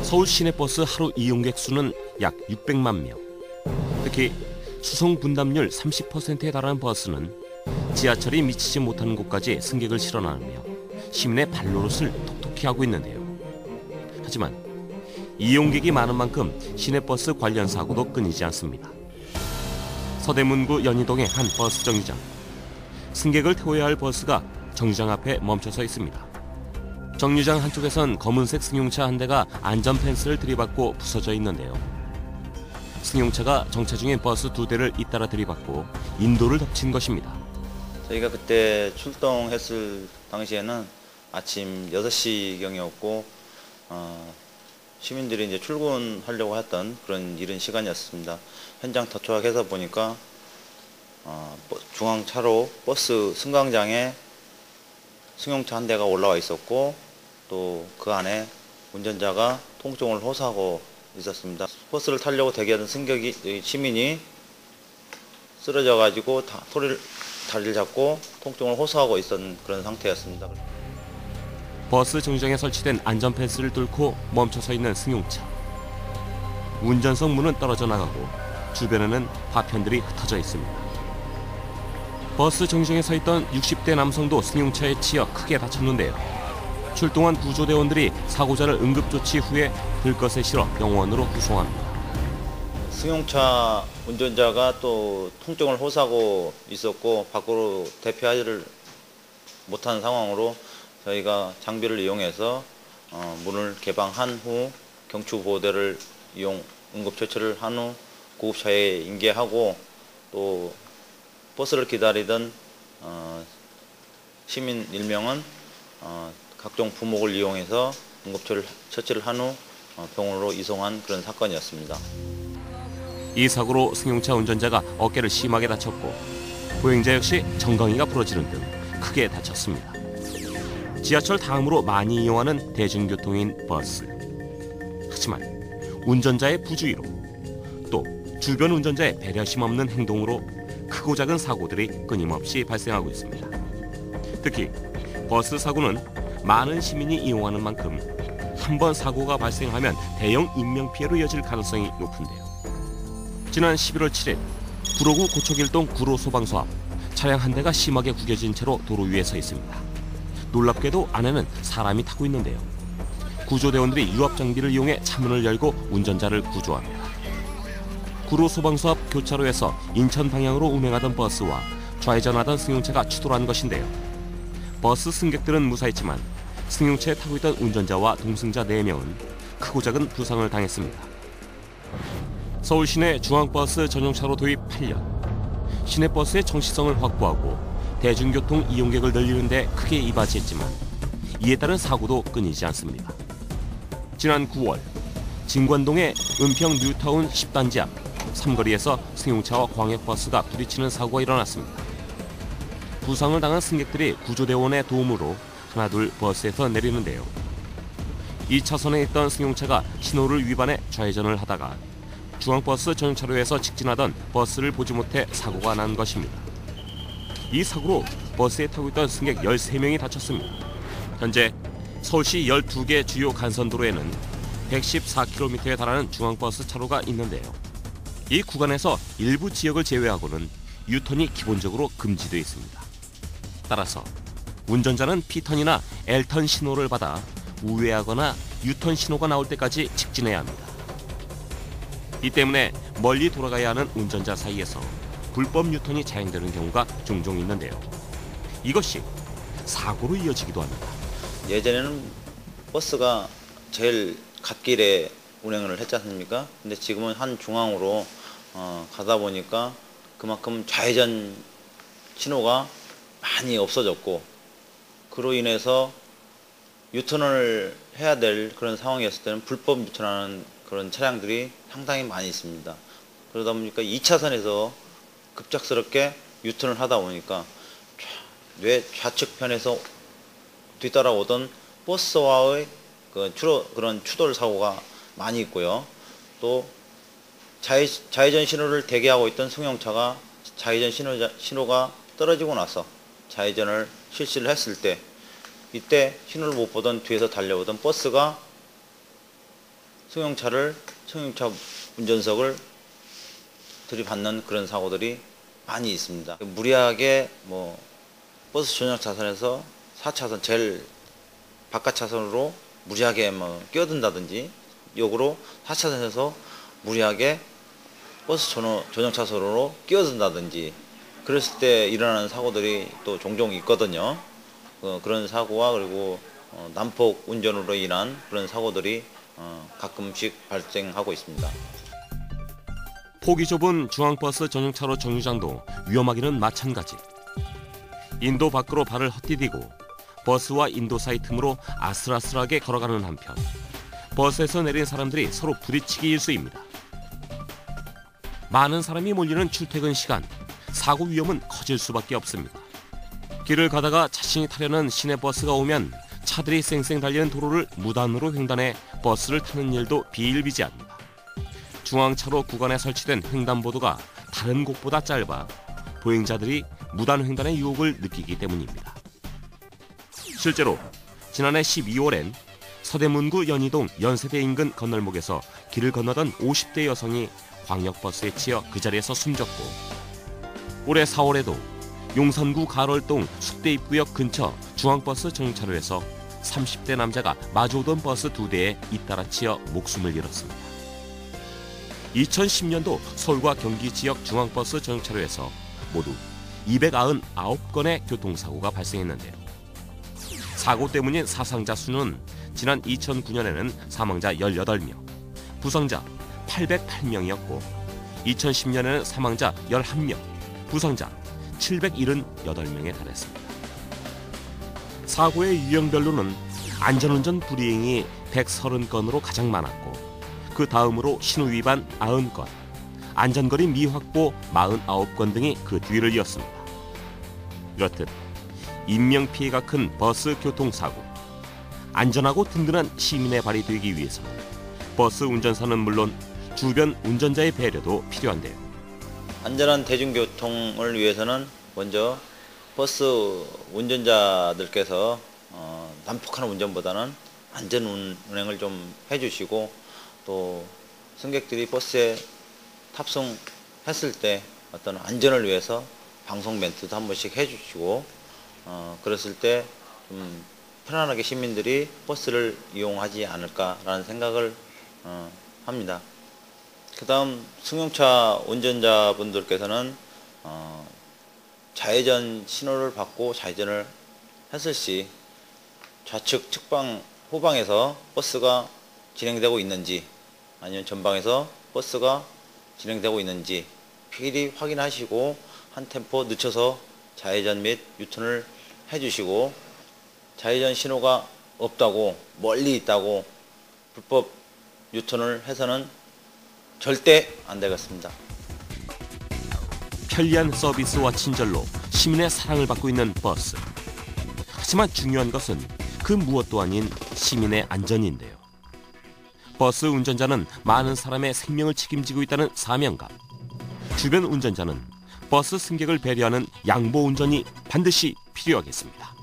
서울 시내버스 하루 이용객 수는 약 600만 명. 특히 수송 분담률 30%에 달하는 버스는 지하철이 미치지 못하는 곳까지 승객을 실어나르며 시민의 발노릇을 톡톡히 하고 있는데요. 하지만 이용객이 많은 만큼 시내버스 관련 사고도 끊이지 않습니다. 서대문구 연희동의 한 버스 정류장. 승객을 태워야 할 버스가 정류장 앞에 멈춰서 있습니다. 정류장 한쪽에선 검은색 승용차 한 대가 안전펜스를 들이받고 부서져 있는데요. 승용차가 정차 중인 버스 2대를 잇따라 들이받고 인도를 덮친 것입니다. 저희가 그때 출동했을 당시에는 아침 6시경이었고 시민들이 이제 출근하려고 했던 그런 이른 시간이었습니다. 현장 도착해서 보니까 중앙차로 버스 승강장에 승용차 한 대가 올라와 있었고 또 그 안에 운전자가 통증을 호소하고 있었습니다. 버스를 타려고 대기하던 시민이 쓰러져 가지고 다리를 잡고 통증을 호소하고 있었던 그런 상태였습니다. 버스 정류장에 설치된 안전펜스를 뚫고 멈춰서 있는 승용차. 운전석 문은 떨어져 나가고 주변에는 파편들이 흩어져 있습니다. 버스 정류장에 서 있던 60대 남성도 승용차에 치여 크게 다쳤는데요. 출동한 구조대원들이 사고자를 응급조치 후에 들것에 실어 병원으로 후송합니다. 승용차 운전자가 또 통증을 호소하고 있었고 밖으로 대피하지를 못하는 상황으로 저희가 장비를 이용해서 문을 개방한 후 경추보호대를 이용 응급처치를 한 후 구급차에 인계하고 또 버스를 기다리던 시민 1명은 각종 부목을 이용해서 응급처치를 한 후 병원으로 이송한 그런 사건이었습니다. 이 사고로 승용차 운전자가 어깨를 심하게 다쳤고 보행자 역시 정강이가 부러지는 등 크게 다쳤습니다. 지하철 다음으로 많이 이용하는 대중교통인 버스. 하지만 운전자의 부주의로 또 주변 운전자의 배려심 없는 행동으로 크고 작은 사고들이 끊임없이 발생하고 있습니다. 특히 버스 사고는 많은 시민이 이용하는 만큼 한 번 사고가 발생하면 대형 인명피해로 이어질 가능성이 높은데요. 지난 11월 7일 구로구 고척일동 구로소방서 앞 차량 한 대가 심하게 구겨진 채로 도로 위에 서 있습니다. 놀랍게도 안에는 사람이 타고 있는데요. 구조대원들이 유압장비를 이용해 차문을 열고 운전자를 구조합니다. 구로소방서 앞 교차로에서 인천 방향으로 운행하던 버스와 좌회전하던 승용차가 추돌한 것인데요. 버스 승객들은 무사했지만 승용차에 타고 있던 운전자와 동승자 4명은 크고 작은 부상을 당했습니다. 서울 시내 중앙버스 전용차로 도입 8년. 시내버스의 정시성을 확보하고 대중교통 이용객을 늘리는 데 크게 이바지했지만 이에 따른 사고도 끊이지 않습니다. 지난 9월 진관동의 은평 뉴타운 10단지 앞 삼거리에서 승용차와 광역버스가 부딪히는 사고가 일어났습니다. 부상을 당한 승객들이 구조대원의 도움으로 하나둘 버스에서 내리는데요. 2차선에 있던 승용차가 신호를 위반해 좌회전을 하다가 중앙버스 전용차로에서 직진하던 버스를 보지 못해 사고가 난 것입니다. 이 사고로 버스에 타고 있던 승객 13명이 다쳤습니다. 현재 서울시 12개 주요 간선도로에는 114km에 달하는 중앙버스 차로가 있는데요. 이 구간에서 일부 지역을 제외하고는 유턴이 기본적으로 금지되어 있습니다. 따라서 운전자는 P턴이나 L턴 신호를 받아 우회하거나 U턴 신호가 나올 때까지 직진해야 합니다. 이 때문에 멀리 돌아가야 하는 운전자 사이에서 불법 유턴이 자행되는 경우가 종종 있는데요. 이것이 사고로 이어지기도 합니다. 예전에는 버스가 제일 갓길에 운행을 했지 않습니까? 근데 지금은 한 중앙으로 가다 보니까 그만큼 좌회전 신호가 많이 없어졌고 그로 인해서 유턴을 해야 될 그런 상황이었을 때는 불법 유턴하는 그런 차량들이 상당히 많이 있습니다. 그러다 보니까 2차선에서 급작스럽게 유턴을 하다 보니까 뇌 좌측편에서 뒤따라오던 버스와의 그런 추돌 사고가 많이 있고요. 또 좌회전 신호를 대기하고 있던 승용차가 좌회전 신호가 떨어지고 나서 좌회전을 실시를 했을 때 이때 신호를 못 보던 뒤에서 달려오던 버스가 승용차 운전석을 들이받는 그런 사고들이 많이 있습니다. 무리하게 버스 전용 차선에서 4차선 제일 바깥 차선으로 무리하게 끼어든다든지, 역으로 4차선에서 무리하게 버스 전용 차선으로 끼어든다든지, 그랬을 때 일어나는 사고들이 또 종종 있거든요. 그런 사고와 그리고 난폭 운전으로 인한 그런 사고들이 가끔씩 발생하고 있습니다. 폭이 좁은 중앙버스 전용차로 정류장도 위험하기는 마찬가지. 인도 밖으로 발을 헛디디고 버스와 인도 사이 틈으로 아슬아슬하게 걸어가는 한편, 버스에서 내린 사람들이 서로 부딪히기 일쑤입니다. 많은 사람이 몰리는 출퇴근 시간, 사고 위험은 커질 수밖에 없습니다. 길을 가다가 자신이 타려는 시내버스가 오면 차들이 쌩쌩 달리는 도로를 무단으로 횡단해 버스를 타는 일도 비일비재합니다. 중앙차로 구간에 설치된 횡단보도가 다른 곳보다 짧아 보행자들이 무단 횡단의 유혹을 느끼기 때문입니다. 실제로 지난해 12월엔 서대문구 연희동 연세대 인근 건널목에서 길을 건너던 50대 여성이 광역버스에 치여 그 자리에서 숨졌고, 올해 4월에도 용산구 가rol동 숙대입구역 근처 중앙버스 정차로에서 30대 남자가 마주오던 버스 2대에 잇따라 치여 목숨을 잃었습니다. 2010년도 서울과 경기 지역 중앙버스 정차로에서 모두 299건의 교통사고가 발생했는데요. 사고 때문인 사상자 수는 지난 2009년에는 사망자 18명, 부상자 808명이었고 2010년에는 사망자 11명, 부상자 778명에 달했습니다. 사고의 유형별로는 안전운전 불이행이 130건으로 가장 많았고, 그 다음으로 신호위반 90건, 안전거리 미확보 49건 등이 그 뒤를 이었습니다. 이렇듯 인명피해가 큰 버스 교통사고, 안전하고 든든한 시민의 발이 되기 위해서는 버스 운전사는 물론 주변 운전자의 배려도 필요한데요. 안전한 대중교통을 위해서는 먼저 버스 운전자들께서 난폭한 운전보다는 안전 운행을 좀 해주시고, 또 승객들이 버스에 탑승했을 때 어떤 안전을 위해서 방송 멘트도 한 번씩 해주시고, 그랬을 때 좀 편안하게 시민들이 버스를 이용하지 않을까라는 생각을 합니다. 그 다음 승용차 운전자분들께서는 좌회전 신호를 받고 좌회전을 했을 시 좌측 측방 후방에서 버스가 진행되고 있는지, 아니면 전방에서 버스가 진행되고 있는지 필히 확인하시고 한 템포 늦춰서 좌회전 및 유턴을 해주시고, 좌회전 신호가 없다고, 멀리 있다고 불법 유턴을 해서는 절대 안 되겠습니다. 편리한 서비스와 친절로 시민의 사랑을 받고 있는 버스. 하지만 중요한 것은 그 무엇도 아닌 시민의 안전인데요. 버스 운전자는 많은 사람의 생명을 책임지고 있다는 사명감. 주변 운전자는 버스 승객을 배려하는 양보 운전이 반드시 필요하겠습니다.